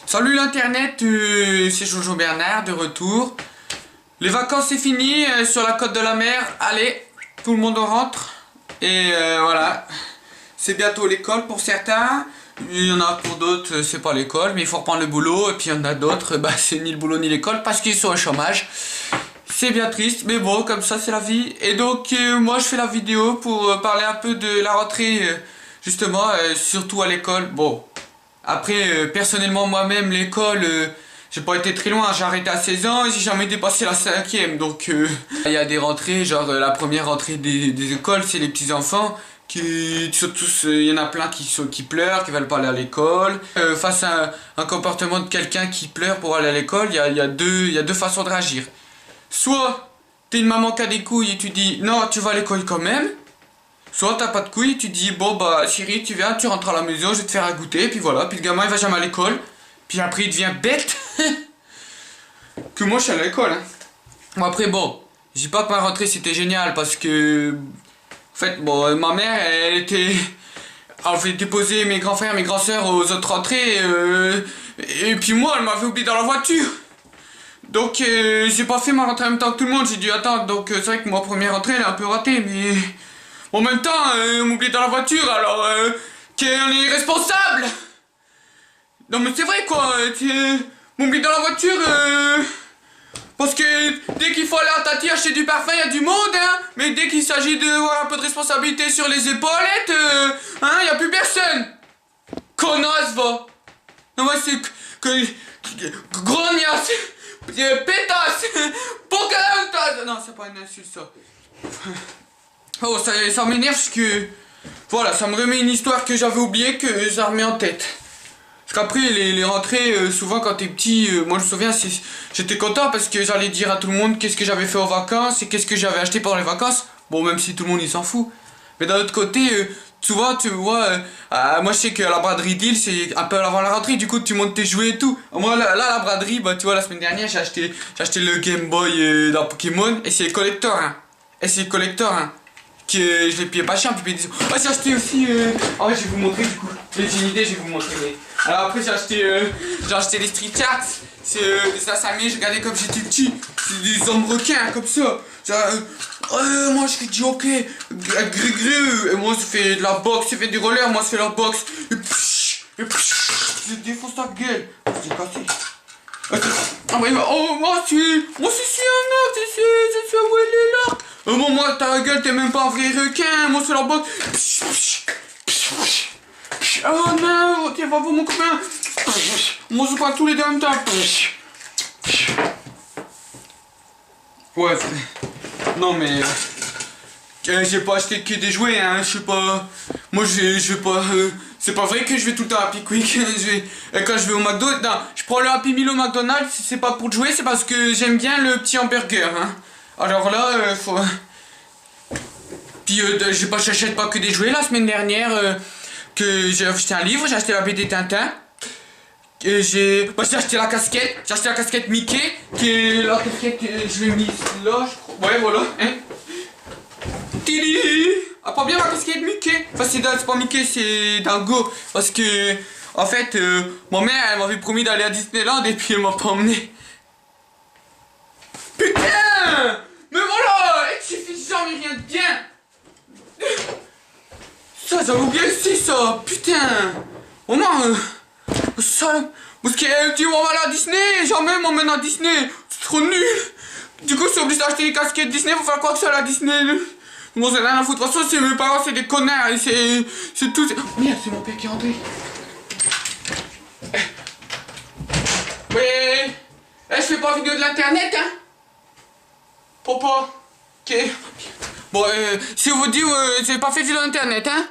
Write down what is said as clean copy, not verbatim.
Salut l'internet, c'est Jojo Bernard de retour. Les vacances c'est fini sur la côte de la mer. Allez, tout le monde rentre. Et voilà, c'est bientôt l'école pour certains. Il y en a pour d'autres, c'est pas l'école, mais il faut reprendre le boulot. Et puis il y en a d'autres, bah, c'est ni le boulot ni l'école parce qu'ils sont au chômage. C'est bien triste, mais bon, comme ça c'est la vie. Et donc moi je fais la vidéo pour parler un peu de la rentrée, justement, surtout à l'école. Bon, après personnellement moi-même l'école, j'ai pas été très loin, j'ai arrêté à 16 ans et j'ai jamais dépassé la 5e. Donc il y a des rentrées, genre la première rentrée des écoles, c'est les petits enfants qui sont tous, il y en a plein qui pleurent, qui veulent pas aller à l'école. Face à un comportement de quelqu'un qui pleure pour aller à l'école, il y a deux façons de réagir. Soit t'es une maman qui a des couilles et tu dis non, tu vas à l'école quand même. Soit t'as pas de couilles et tu dis bon bah chérie, tu viens, tu rentres à la maison, je vais te faire à goûter. Puis voilà, puis le gamin il va jamais à l'école. Puis après il devient bête. Que moi je suis à l'école, hein. Bon après bon, je dis pas que ma rentrée c'était génial parce que en fait bon, ma mère elle fait déposer mes grands frères, mes grands sœurs aux autres rentrées et puis moi elle m'avait oublié dans la voiture. Donc j'ai pas fait ma rentrée en même temps que tout le monde, j'ai dû attendre. Donc c'est vrai que ma première rentrée elle est un peu ratée, mais en même temps on m'oublie dans la voiture, alors qu'on est responsable. Non mais c'est vrai quoi, m'oublie dans la voiture parce que dès qu'il faut aller à Tati acheter du parfum, il y a du monde, hein. Mais dès qu'il s'agit de avoir un peu de responsabilité sur les épaulettes, hein, il y a plus personne. Connasse va. Non moi c'est que grognasse. Pétasse! Pocahontas! Non, c'est pas une insulte ça. Oh, ça m'énerve parce que. Voilà, ça me remet une histoire que j'avais oubliée que ça remet en tête. Parce qu'après, les rentrées, souvent quand t'es petit, moi je me souviens, j'étais content parce que j'allais dire à tout le monde qu'est-ce que j'avais fait aux vacances et qu'est-ce que j'avais acheté pendant les vacances. Bon, même si tout le monde il s'en fout. Mais d'un autre côté, souvent, tu vois, moi je sais que la braderie deal c'est un peu avant la rentrée, du coup tu montes tes jouets et tout. Moi là la braderie, bah tu vois, la semaine dernière j'ai acheté le Game Boy dans Pokémon et c'est collector, hein. Et c'est collector, hein. Que je l'ai payé pas cher, puis oh, j'ai acheté aussi, oh je vais vous montrer du coup. J'ai une idée, je vais vous montrer. Mais... Alors après j'ai acheté les Street Arts, c'est des dessins animés, j'ai regardé comme j'étais petit, c'est des hommes requins comme ça. Moi je dis ok, gris, et moi je fais de la boxe, je fais du roller, moi je fais la boxe, et je défonce ta gueule, je l'ai cassé. Ah ouais, oh moi je suis un arc, je suis un l'arc. Bon moi ta gueule t'es même pas un vrai requin, moi je fais la boxe. Oh non, tiens va voir mon copain. Moi je parle tous les deux en même temps. Ouais, non mais j'ai pas acheté que des jouets, hein, je sais pas. Moi je vais pas. C'est pas vrai que je vais tout le temps à Happy Quick. Quand je vais au McDo, non, je prends le Happy Meal au McDonald's, c'est pas pour jouer, c'est parce que j'aime bien le petit hamburger, hein. Alors là, faut. Puis j'achète pas que des jouets. La semaine dernière, que j'ai acheté un livre, j'ai acheté la BD Tintin. J'ai acheté la casquette Mickey, qui est la casquette, je l'ai mise là, je crois. Ouais, voilà, hein. Tili. Ah, pas bien la casquette Mickey. Enfin, c'est pas Mickey, c'est Dingo. Parce que, en fait, ma mère, elle m'avait promis d'aller à Disneyland et puis elle m'a pas emmené. Putain! Mais voilà! Et c'est suffisant, mais rien de bien! Ça, j'avais oublié aussi, ça! Putain! Au moins, ça, parce que tu m'emmènes à Disney, jamais m'emmène à Disney, c'est trop nul. Du coup je suis obligé d'acheter des casquettes Disney pour faire quoi que ça à la Disney. Moi c'est rien à foutre, de toute façon c'est mes parents c'est des connards et c'est tout. Oh, merde, c'est mon père qui est rentré. Ouais, je fais pas vidéo de l'internet, hein. Papa. Ok. Bon, si vous dit, j'ai pas fait vidéo d'internet, hein.